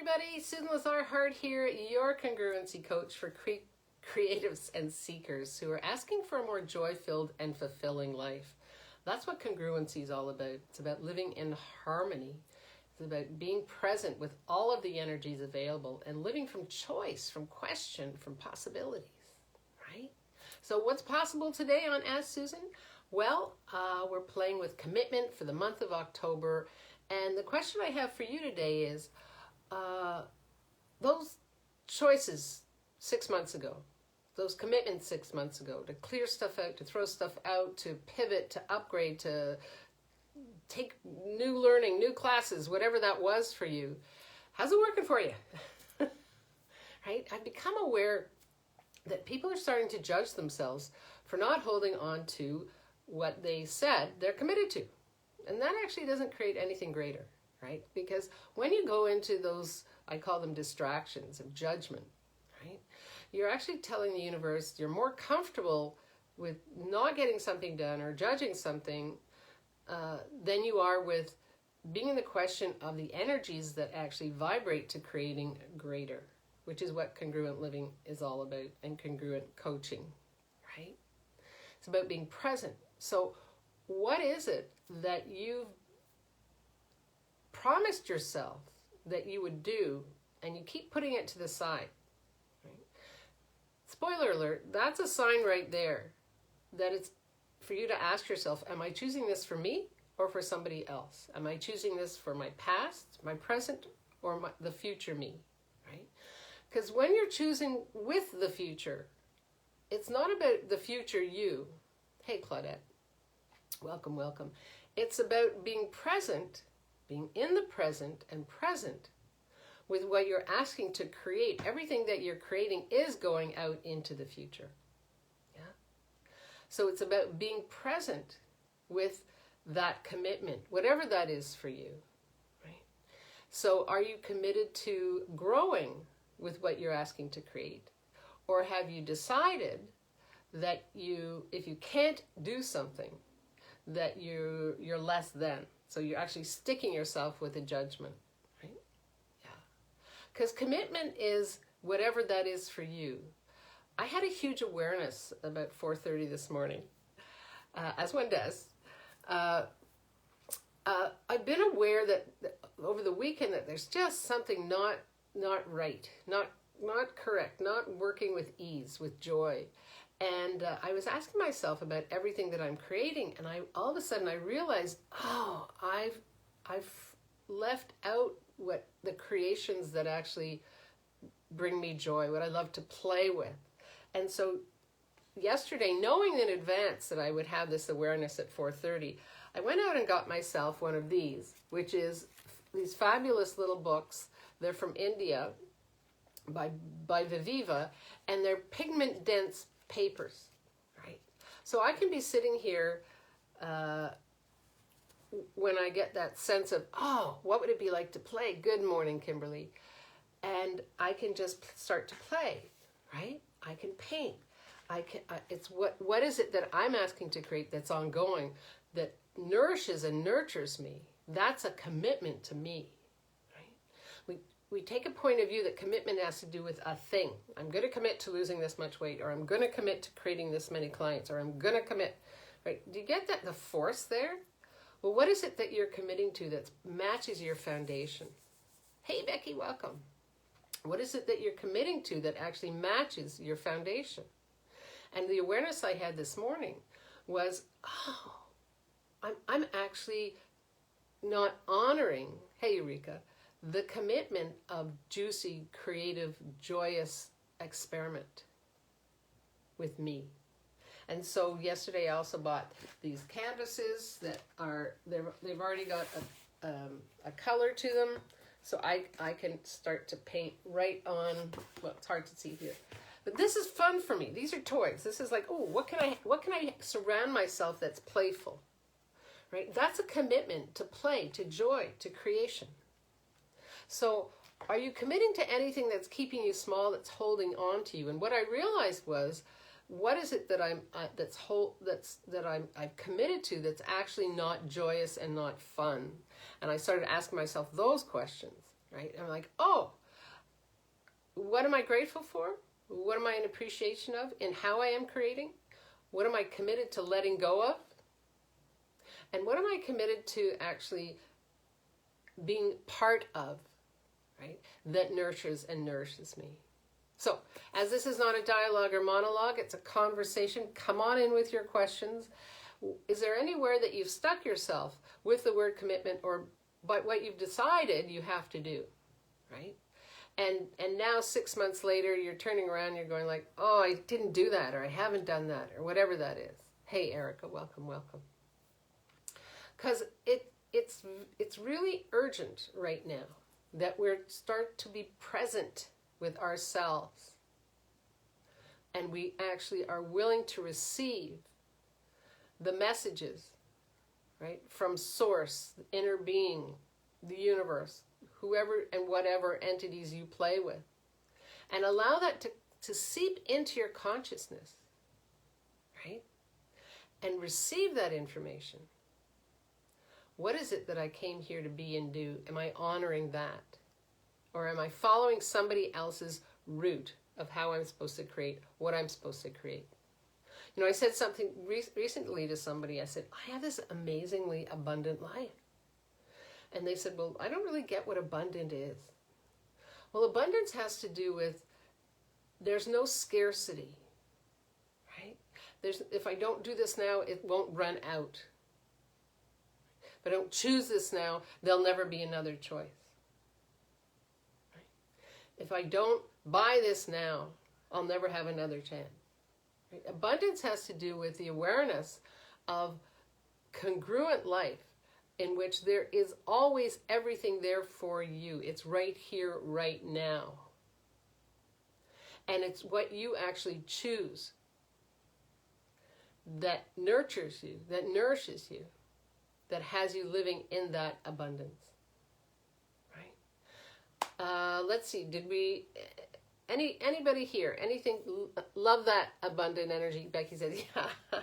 everybody. Susan Lazar, Hart here, your congruency coach for creatives and seekers who are asking for a more joy-filled and fulfilling life. That's what congruency is all about. It's about living in harmony. It's about being present with all of the energies available and living from choice, from question, from possibilities, right? So what's possible today on Ask Susan? Well, we're playing with commitment for the month of October. And the question I have for you today is, those choices 6 months ago, those commitments 6 months ago, to clear stuff out, to throw stuff out, to pivot, to upgrade, to take new learning, new classes, whatever that was for you, how's it working for you? Right? I've become aware that people are starting to judge themselves for not holding on to what they said they're committed to. And that actually doesn't create anything greater, right? Because when you go into those, I call them distractions of judgment, right? You're actually telling the universe you're more comfortable with not getting something done or judging something than you are with being in the question of the energies that actually vibrate to creating greater, which is what congruent living is all about, and congruent coaching, right? It's about being present. So what is it that you've promised yourself that you would do and you keep putting it to the side? Right? Spoiler alert, that's a sign right there that it's for you to ask yourself, am I choosing this for me or for somebody else? Am I choosing this for my past, my present, or the future me? Right? Because when you're choosing with the future, it's not about the future you. Hey, Claudette. Welcome, welcome. It's about being present, being in the present and present with what you're asking to create. Everything that you're creating is going out into the future. Yeah. So it's about being present with that commitment, whatever that is for you. Right? So are you committed to growing with what you're asking to create? Or have you decided that if you can't do something, that you're less than? So you're actually sticking yourself with a judgment, right? Yeah. Because commitment is whatever that is for you. I had a huge awareness about 4:30 this morning, as one does. I've been aware that over the weekend that there's just something not right, not correct, not working with ease, with joy. And I was asking myself about everything that I'm creating, and all of a sudden I realized, I've left out what the creations that actually bring me joy, what I love to play with. And so yesterday, knowing in advance that I would have this awareness at 4:30, I went out and got myself one of these, which is these fabulous little books. They're from India by Viviva, and they're pigment dense papers, right? So I can be sitting here when I get that sense of, what would it be like to play? Good morning, Kimberly. And I can just start to play, right? I can paint. It's what is it that I'm asking to create that's ongoing, that nourishes and nurtures me? That's a commitment to me. We take a point of view that commitment has to do with a thing. I'm going to commit to losing this much weight, or I'm going to commit to creating this many clients, or I'm going to commit, right? Do you get that, the force there? Well, what is it that you're committing to that matches your foundation? Hey, Becky, welcome. What is it that you're committing to that actually matches your foundation? And the awareness I had this morning was, I'm actually not honoring, hey, Eureka, the commitment of juicy, creative, joyous experiment with me. And so yesterday I also bought these canvases that they've already got a color to them, so I can start to paint right on. Well, it's hard to see here, but this is fun for me. These are toys. This is like, what can I surround myself that's playful, right? That's a commitment to play, to joy, to creation. So are you committing to anything that's keeping you small, that's holding on to you? And what I realized was, what is it that I've committed to that's actually not joyous and not fun? And I started asking myself those questions. right? I'm like, oh, what am I grateful for? What am I in appreciation of in how I am creating? What am I committed to letting go of? And what am I committed to actually being part of, right? That nurtures and nourishes me. So, as this is not a dialogue or monologue, it's a conversation. Come on in with your questions. Is there anywhere that you've stuck yourself with the word commitment, or but what you've decided you have to do, right? And now 6 months later, you're turning around, you're going like, oh, I didn't do that, or I haven't done that, or whatever that is. Hey, Erica, welcome, welcome. Because it's really urgent right now that we start to be present with ourselves, and we actually are willing to receive the messages, right, from source, the inner being, the universe, whoever and whatever entities you play with, and allow that to seep into your consciousness, right, and receive that information. What is it that I came here to be and do? Am I honoring that? Or am I following somebody else's route of how I'm supposed to create, what I'm supposed to create? You know, I said something recently to somebody. I said, I have this amazingly abundant life. And they said, well, I don't really get what abundant is. Well, abundance has to do with there's no scarcity, right? If I don't do this now, it won't run out. If I don't choose this now, there'll never be another choice. Right? If I don't buy this now, I'll never have another chance. Right? Abundance has to do with the awareness of congruent life, in which there is always everything there for you. It's right here, right now. And it's what you actually choose that nurtures you, that nourishes you, that has you living in that abundance. Right? Let's see, did we... Anybody here, anything, love that abundant energy? Becky said, yeah.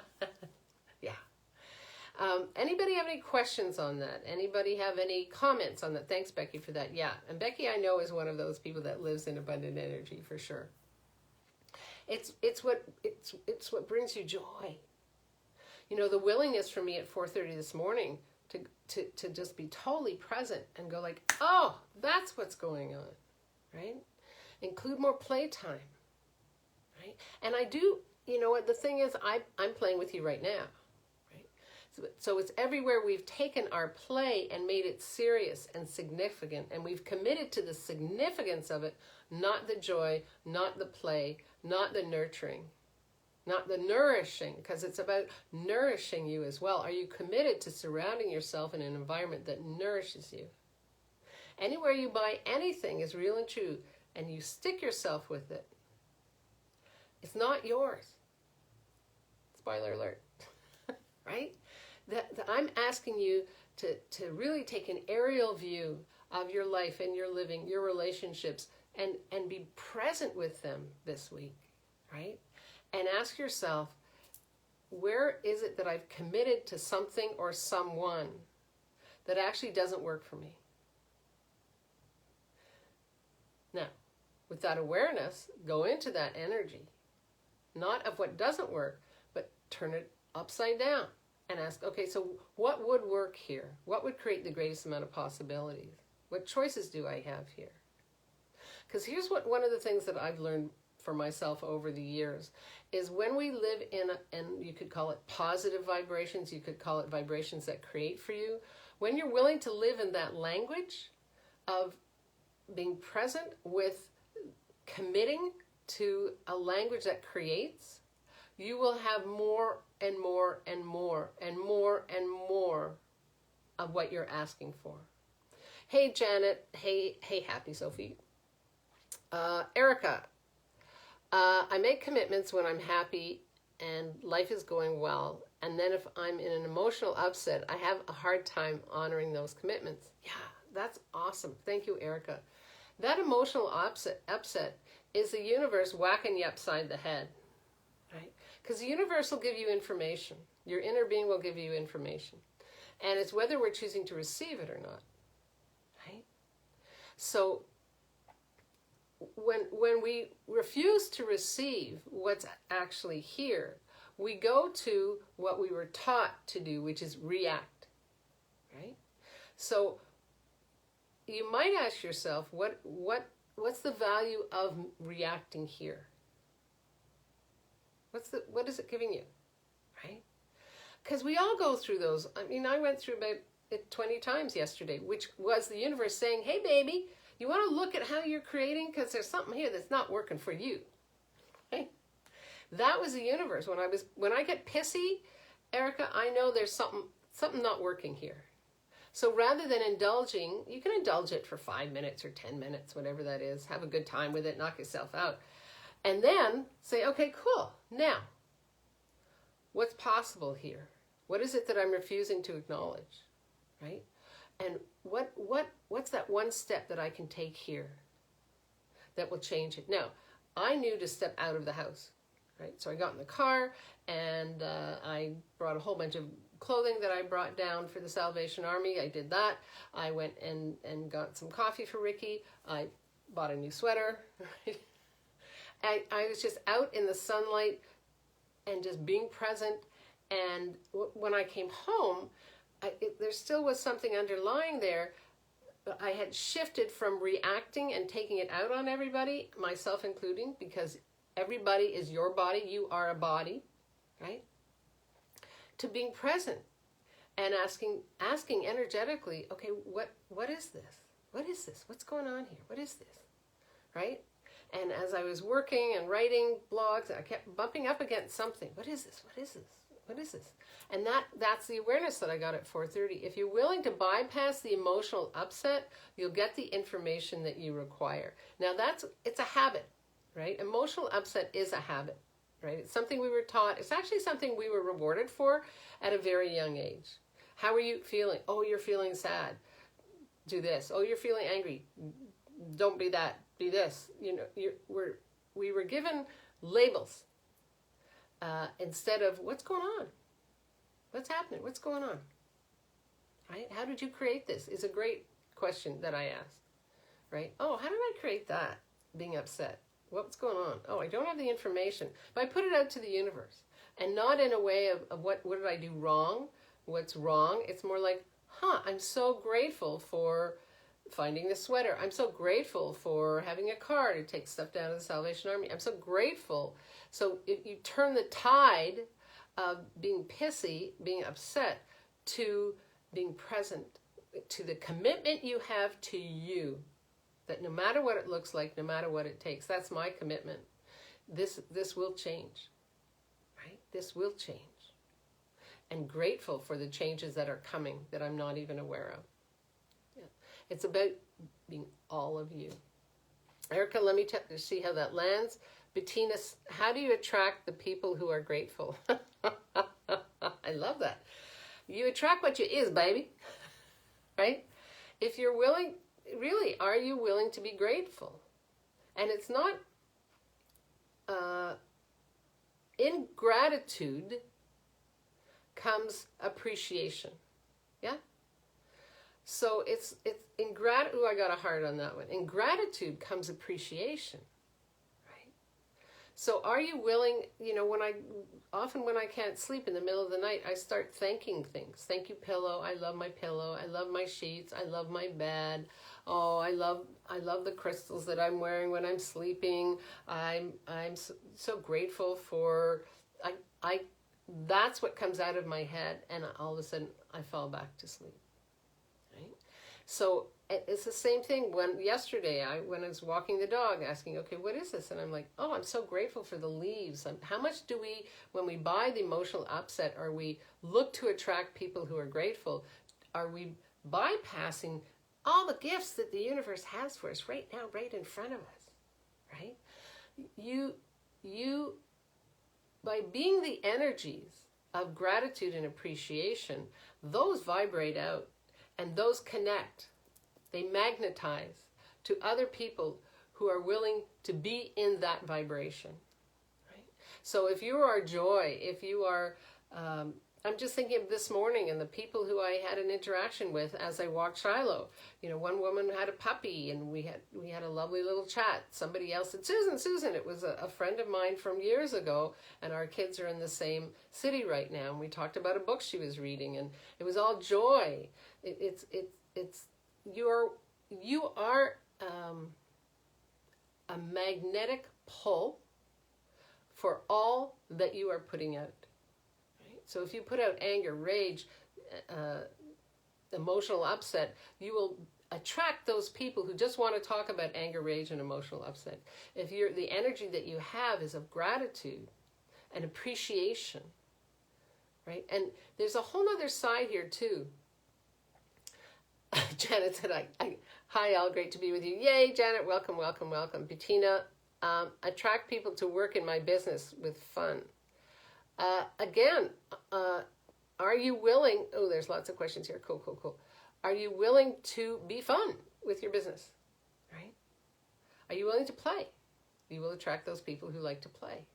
Yeah. Anybody have any questions on that? Anybody have any comments on that? Thanks, Becky, for that. Yeah, and Becky I know is one of those people that lives in abundant energy for sure. It's what brings you joy. You know, the willingness for me at 4:30 this morning to just be totally present and go like, oh, that's what's going on, right? Include more playtime, right? And I do, you know what, the thing is, I'm playing with you right now, right? So it's everywhere we've taken our play and made it serious and significant, and we've committed to the significance of it, not the joy, not the play, not the nurturing, not the nourishing, because it's about nourishing you as well. Are you committed to surrounding yourself in an environment that nourishes you? Anywhere you buy anything is real and true, and you stick yourself with it, it's not yours. Spoiler alert, right? That I'm asking you to really take an aerial view of your life and your living, your relationships, and be present with them this week, right? And ask yourself, where is it that I've committed to something or someone that actually doesn't work for me? Now, with that awareness, go into that energy, not of what doesn't work, but turn it upside down and ask, okay, so what would work here? What would create the greatest amount of possibilities? What choices do I have here? Because here's one of the things that I've learned for myself over the years is when we live in, and you could call it positive vibrations, you could call it vibrations that create for you, when you're willing to live in that language of being present with committing to a language that creates, you will have more and more and more and more and more of what you're asking for. Hey, Janet. Hey, Happy Sophie. Erica. I make commitments when I'm happy and life is going well. And then if I'm in an emotional upset, I have a hard time honoring those commitments. Yeah, that's awesome. Thank you, Erica. That emotional upset is the universe whacking you upside the head, right? Because the universe will give you information. Your inner being will give you information. And it's whether we're choosing to receive it or not, right? So when we refuse to receive what's actually here, we go to what we were taught to do, which is react, right? So you might ask yourself, what's the value of reacting here? What is it giving you, right? Because we all go through those. I mean, I went through about it 20 times yesterday, which was the universe saying, hey, baby, you want to look at how you're creating? Because there's something here that's not working for you, right? That was the universe. When I get pissy, Erica, I know there's something not working here. So rather than indulging, you can indulge it for 5 minutes or 10 minutes, whatever that is. Have a good time with it, knock yourself out. And then say, okay, cool. Now, what's possible here? What is it that I'm refusing to acknowledge, right? And what's that one step that I can take here that will change it? Now, I knew to step out of the house, right? So I got in the car and I brought a whole bunch of clothing that I brought down for the Salvation Army. I did that. I went and got some coffee for Ricky. I bought a new sweater, right? I was just out in the sunlight and just being present. And when I came home, there still was something underlying there. But I had shifted from reacting and taking it out on everybody, myself including, because everybody is your body. You are a body, right? To being present and asking energetically, okay, what is this? What is this? What's going on here? What is this? Right? And as I was working and writing blogs, I kept bumping up against something. What is this? What is this? What is this? And that's the awareness that I got at 4:30. If you're willing to bypass the emotional upset, you'll get the information that you require. Now it's a habit, right? Emotional upset is a habit, right? It's something we were taught. It's actually something we were rewarded for at a very young age. How are you feeling? Oh, you're feeling sad. Do this. Oh, you're feeling angry. Don't be that. Be this. You know, we were given labels instead of what's going on. What's happening? What's going on? Right? How did you create this? Is a great question that I asked. Right? Oh, how did I create that? Being upset. What's going on? Oh, I don't have the information. But I put it out to the universe. And not in a way of what did I do wrong? What's wrong? It's more like, I'm so grateful for finding the sweater. I'm so grateful for having a car to take stuff down to the Salvation Army. I'm so grateful. So if you turn the tide of being pissy, being upset, to being present, to the commitment you have to you, that no matter what it looks like, no matter what it takes, that's my commitment. This will change, right? This will change. And grateful for the changes that are coming that I'm not even aware of. Yeah. It's about being all of you. Erica, let me see how that lands. Bettina, how do you attract the people who are grateful? I love that. You attract what you is, baby. Right? If you're willing, really, are you willing to be grateful? And it's not ingratitude comes appreciation. Yeah? So it's ingratitude. I got a heart on that one. In gratitude comes appreciation. Right? So are you willing, when I can't sleep in the middle of the night, I start thanking things. Thank you, pillow. I love my pillow. I love my sheets. I love my bed. Oh, I love the crystals that I'm wearing when I'm sleeping. I'm so grateful for that's what comes out of my head, and all of a sudden I fall back to sleep. Right? So it's the same thing. Yesterday when I was walking the dog, asking, okay, what is this? And I'm like, oh, I'm so grateful for the leaves. How much do we, when we buy the emotional upset, or we look to attract people who are grateful, are we bypassing all the gifts that the universe has for us right now, right in front of us? Right? You by being the energies of gratitude and appreciation, those vibrate out and those connect. They magnetize to other people who are willing to be in that vibration. Right? So if you are joy, if you are I'm just thinking of this morning and the people who I had an interaction with as I walked Shiloh. You know, one woman had a puppy and we had a lovely little chat. Somebody else said, Susan, it was a friend of mine from years ago, and our kids are in the same city right now. And we talked about a book she was reading, and it was all joy. You are a magnetic pull for all that you are putting out. So if you put out anger, rage, emotional upset, you will attract those people who just want to talk about anger, rage, and emotional upset. If the energy that you have is of gratitude and appreciation, right? And there's a whole other side here too. Janet said, hi, Al, great to be with you. Yay, Janet, welcome. Bettina, attract people to work in my business with fun. Again, are you willing? Oh, there's lots of questions here. Cool. Are you willing to be fun with your business? Right? Are you willing to play? You will attract those people who like to play.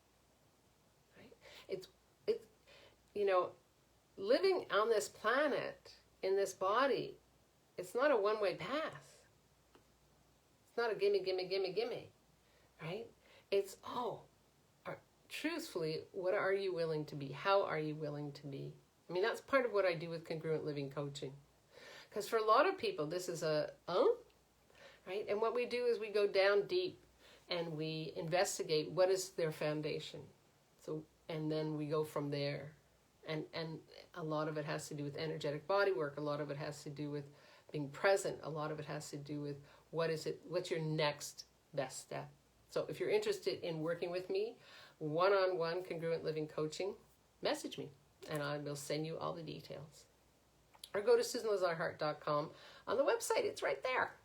Right? It's living on this planet in this body. It's not a one-way path. It's not a gimme. Right? It's truthfully, what are you willing to be? How are you willing to be? I mean, that's part of what I do with Congruent Living Coaching. Because for a lot of people, this is right? And what we do is we go down deep and we investigate what is their foundation. And then we go from there. And a lot of it has to do with energetic body work. A lot of it has to do with being present. A lot of it has to do with what's your next best step. So if you're interested in working with me, one-on-one Congruent Living Coaching, message me and I will send you all the details. Or go to SusanLazarHart.com. On the website, it's right there.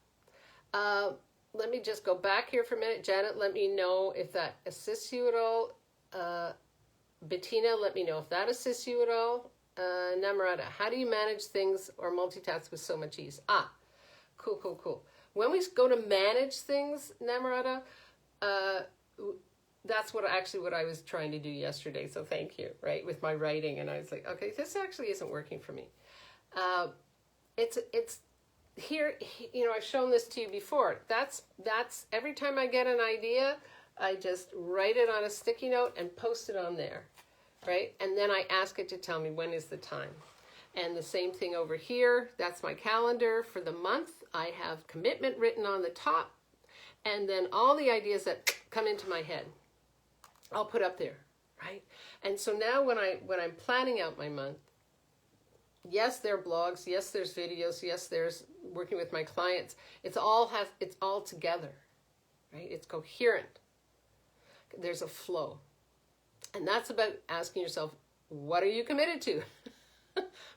Let me just go back here for a minute. Janet, let me know if that assists you at all. Bettina, let me know if that assists you at all. Namrata, how do you manage things or multitask with so much ease? Cool. When we go to manage things, Namrata, that's what I was trying to do yesterday. So thank you, right? With my writing. And I was like, okay, this actually isn't working for me. It's here, I've shown this to you before. That's every time I get an idea, I just write it on a sticky note and post it on there, right? And then I ask it to tell me when is the time. And the same thing over here, that's my calendar for the month. I have commitment written on the top, and then all the ideas that come into my head, I'll put up there, right? And so now when I'm planning out my month, yes, there are blogs, yes, there's videos, yes, there's working with my clients. It's all together, right? It's coherent. There's a flow. And that's about asking yourself, what are you committed to?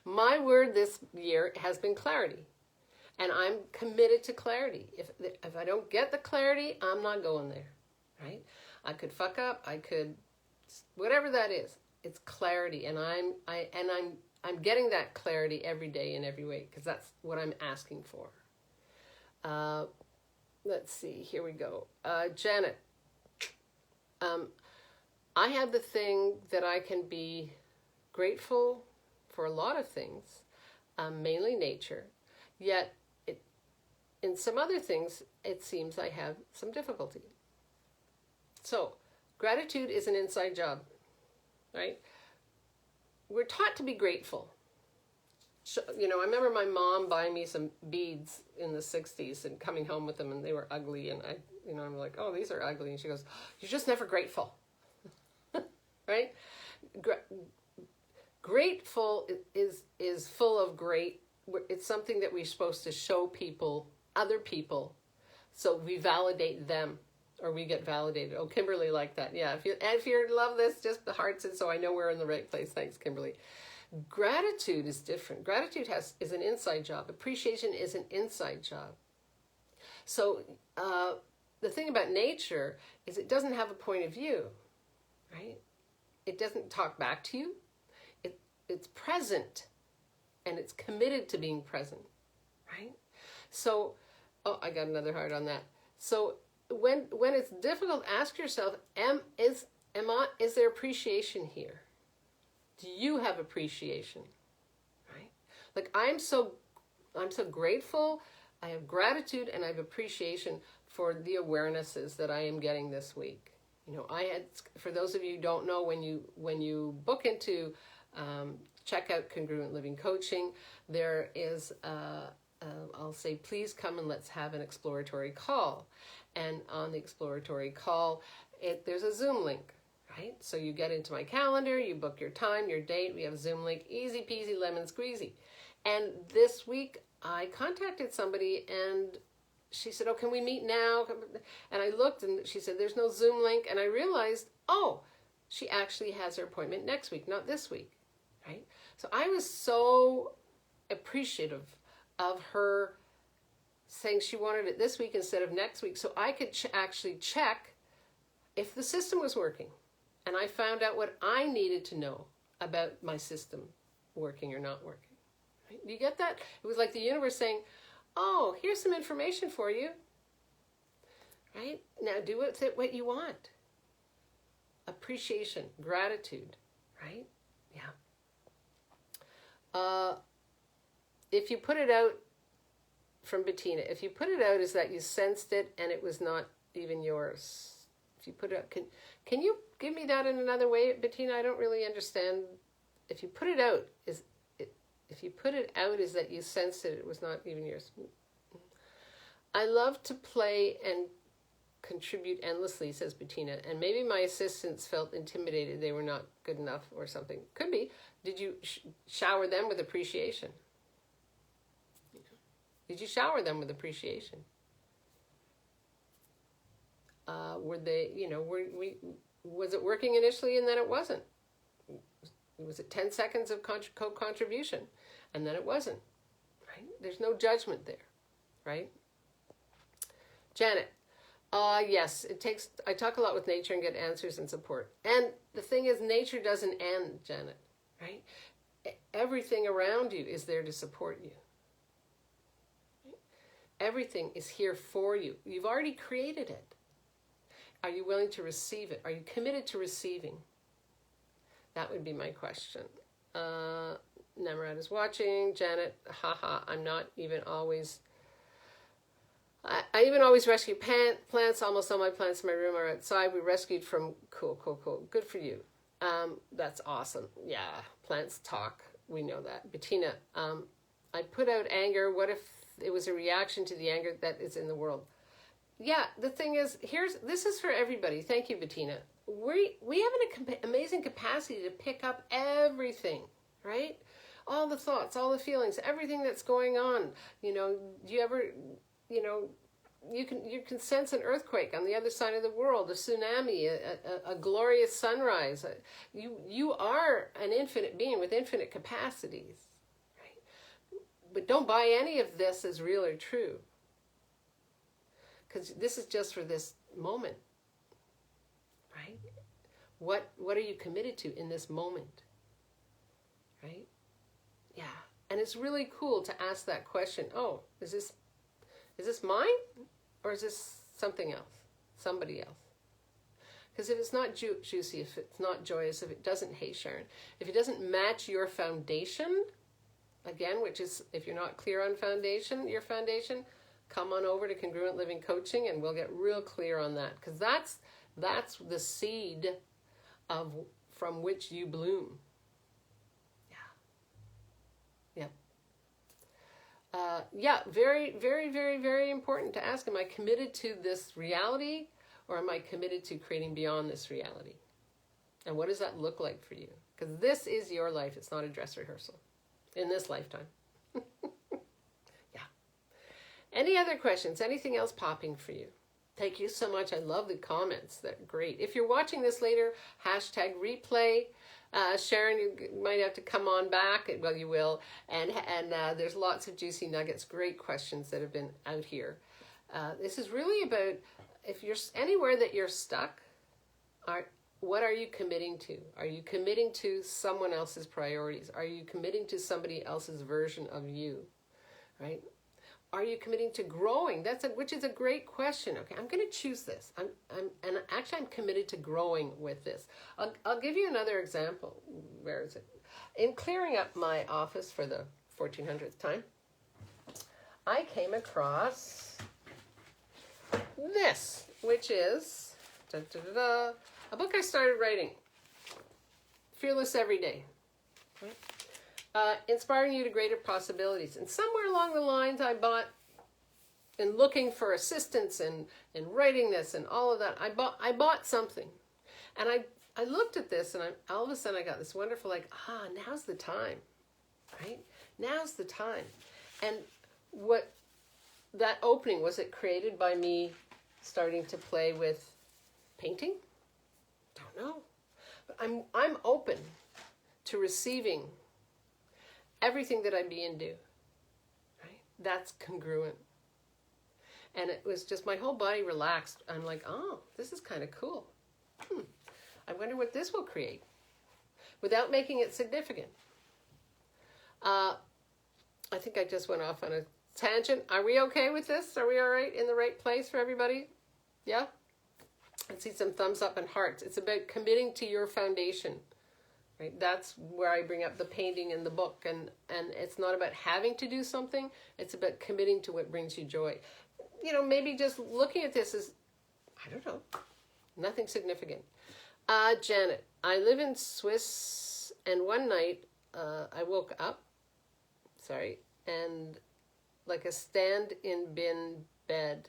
My word this year has been clarity. And I'm committed to clarity. If I don't get the clarity, I'm not going there, right? I could fuck up, whatever that is. It's clarity, and I'm getting that clarity every day in every way because that's what I'm asking for. Let's see, here we go. Janet, I have the thing that I can be grateful for a lot of things, mainly nature, yet in some other things, it seems I have some difficulty. So, gratitude is an inside job, right? We're taught to be grateful. I remember my mom buying me some beads in the 60s and coming home with them, and they were ugly, and I'm like, oh, these are ugly. And she goes, you're just never grateful, right? Grateful is full of great. It's something that we're supposed to show people, other people, so we validate them or we get validated. Oh, Kimberly liked that. Yeah, if you love this, just the hearts, and so I know we're in the right place. Thanks, Kimberly. Gratitude is different. Gratitude is an inside job. Appreciation is an inside job. So the thing about nature is it doesn't have a point of view, right? It doesn't talk back to you. It's present, and it's committed to being present, right? So, I got another heart on that. So when it's difficult, ask yourself, is there appreciation here? Do you have appreciation? Right? Like I'm so grateful. I have gratitude and I have appreciation for the awarenesses that I am getting this week. You know, I had, for those of you who don't know, when you book into check out Congruent Living Coaching, there is I'll say, please come and let's have an exploratory call. And on the exploratory call, there's a Zoom link, right? So you get into my calendar, you book your time, your date, we have a Zoom link, easy peasy lemon squeezy. And this week I contacted somebody and she said, oh, can we meet now? And I looked and she said, there's no Zoom link. And I realized, oh, she actually has her appointment next week, not this week, right? So I was so appreciative of her saying she wanted it this week instead of next week, so I could actually check if the system was working. And I found out what I needed to know about my system working or not working. Right? Do you get that? It was like the universe saying, oh, here's some information for you. Right? Now do with it what you want. Appreciation, gratitude, right? Yeah. If you put it out, from Bettina, if you put it out is that you sensed it and it was not even yours. If you put it out, can you give me that in another way, Bettina? I don't really understand. If you put it out, is that you sensed it was not even yours. I love to play and contribute endlessly, says Bettina, and maybe my assistants felt intimidated they were not good enough or something. Could be. Did you shower them with appreciation? Did you shower them with appreciation? Were they, was it working initially and then it wasn't? Was it 10 seconds of co-contribution and then it wasn't? Right? There's no judgment there, right? Janet, yes, I talk a lot with nature and get answers and support. And the thing is, nature doesn't end, Janet, right? Everything around you is there to support you. Everything is here for you. You've already created it. Are you willing to receive it? Are you committed to receiving? That would be my question. Namarad is watching. Janet, haha, I'm not even always... I even always rescue plants. Almost all my plants in my room are outside. We rescued from... Cool. Good for you. That's awesome. Yeah, plants talk. We know that. Bettina, I put out anger. What if it was a reaction to the anger that is in the world? Yeah, the thing is, this is for everybody. Thank you, Bettina. We have an amazing capacity to pick up everything, right? All the thoughts, all the feelings, everything that's going on. Do you ever, you can sense an earthquake on the other side of the world, a tsunami, a glorious sunrise. You are an infinite being with infinite capacities. But don't buy any of this as real or true. Because this is just for this moment. Right? What are you committed to in this moment? Right? Yeah. And it's really cool to ask that question. Oh, is this mine? Or is this something else? Somebody else? Because if it's not juicy, if it's not joyous, if it doesn't, hey Sharon, if it doesn't match your foundation... Again, which is, if you're not clear on your foundation, come on over to Congruent Living Coaching and we'll get real clear on that. Because that's the seed from which you bloom. Yeah. Very, very, very, very important to ask, am I committed to this reality or am I committed to creating beyond this reality? And what does that look like for you? Because this is your life. It's not a dress rehearsal. In this lifetime. Yeah. Any other questions? Anything else popping for you? Thank you so much. I love the comments. They're great. If you're watching this later, hashtag replay. Sharon, you might have to come on back. Well, you will. And there's lots of juicy nuggets, great questions that have been out here. This is really about, if you're anywhere that you're stuck, what are you committing to? Are you committing to someone else's priorities? Are you committing to somebody else's version of you? Right? are you committing to growing? Which is a great question. Okay, I'm going to choose this. I'm committed to growing with this. I'll give you another example. Where is it? In clearing up my office for the 1400th time, I came across this, which is a book I started writing, Fearless Every Day. Inspiring you to greater possibilities. And somewhere along the lines I bought, in looking for assistance in writing this and all of that, I bought something. And I looked at this and all of a sudden I got this wonderful now's the time, right? Now's the time. And what that opening, was it created by me starting to play with painting? Don't know. But I'm open to receiving everything that I be and do, right? That's congruent. And it was just, my whole body relaxed. I'm like, oh, this is kind of cool. I wonder what this will create without making it significant. I think I just went off on a tangent. Are we okay with this? Are we all right, in the right place for everybody? Yeah? I see some thumbs up and hearts. It's about committing to your foundation. Right? That's where I bring up the painting in the book, and it's not about having to do something, it's about committing to what brings you joy. Maybe just looking at this is, I don't know, nothing significant. Janet, I live in Swiss, and one night I woke up, and like a standing in bed.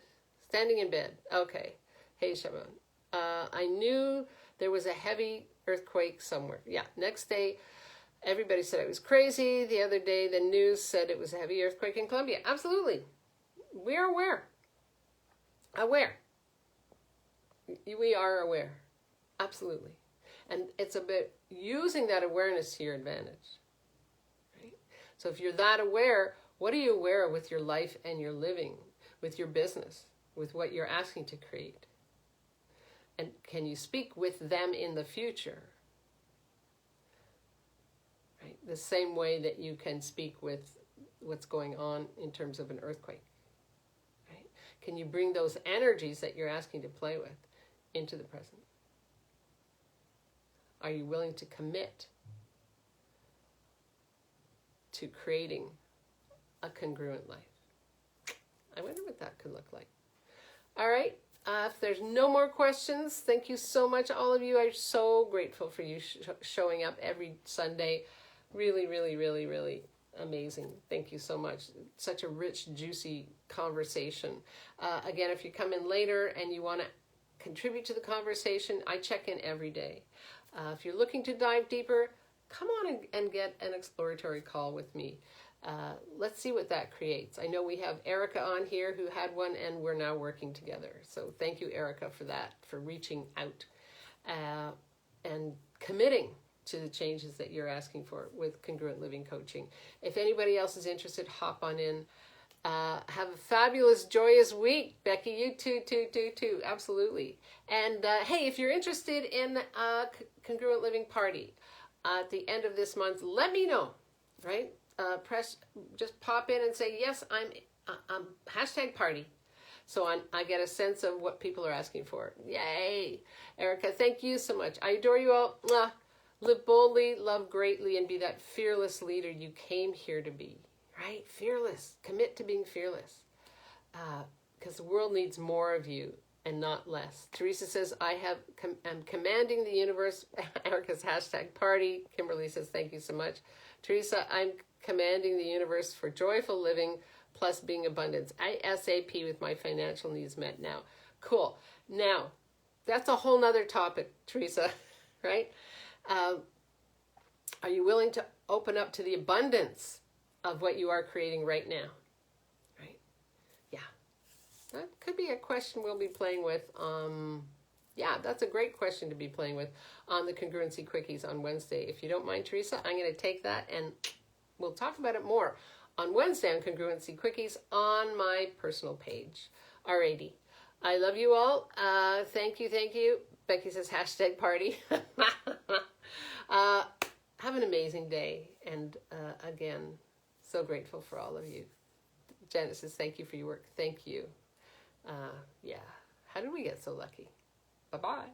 Okay. Hey, Shaman. I knew there was a heavy earthquake somewhere. Yeah. Next day, everybody said I was crazy. The other day, the news said it was a heavy earthquake in Colombia. Absolutely. We're aware. We are aware. Absolutely. And it's about using that awareness to your advantage. Right? So if you're that aware, what are you aware of with your life and your living, with your business, with what you're asking to create? And can you speak with them in the future? Right? The same way that you can speak with what's going on in terms of an earthquake. Right? Can you bring those energies that you're asking to play with into the present? Are you willing to commit to creating a congruent life? I wonder what that could look like. All right. If there's no more questions, thank you so much, all of you. I'm so grateful for you showing up every Sunday. Really, really, really, really amazing. Thank you so much. Such a rich, juicy conversation. Again, if you come in later and you want to contribute to the conversation, I check in every day. If you're looking to dive deeper, come on and get an exploratory call with me. Let's see what that creates. I know we have Erica on here who had one, and we're now working together. So thank you, Erica, for that, for reaching out and committing to the changes that you're asking for with Congruent Living Coaching. If anybody else is interested, hop on in. Have a fabulous, joyous week. Becky, you too. Absolutely. And hey, if you're interested in a Congruent Living party at the end of this month, let me know, right? Just pop in and say, yes, I'm #party. So I get a sense of what people are asking for. Yay. Erica, thank you so much. I adore you all. Mwah. Live boldly, love greatly, and be that fearless leader you came here to be. Right? Fearless. Commit to being fearless. Because the world needs more of you and not less. Teresa says, I'm commanding the universe. Erica's #party. Kimberly says, thank you so much. Teresa, I'm commanding the universe for joyful living plus being abundance. ASAP with my financial needs met now. Cool. Now, that's a whole nother topic, Teresa, right? Are you willing to open up to the abundance of what you are creating right now? Right? Yeah. That could be a question we'll be playing with. Yeah, that's a great question to be playing with on the Congruency Quickies on Wednesday. If you don't mind, Teresa, I'm going to take that and we'll talk about it more on Wednesday on Congruency Quickies on my personal page. Alrighty. I love you all. Thank you. Becky says #party. Have an amazing day. And again, so grateful for all of you. Janet says, thank you for your work. Thank you. Yeah. How did we get so lucky? Bye-bye.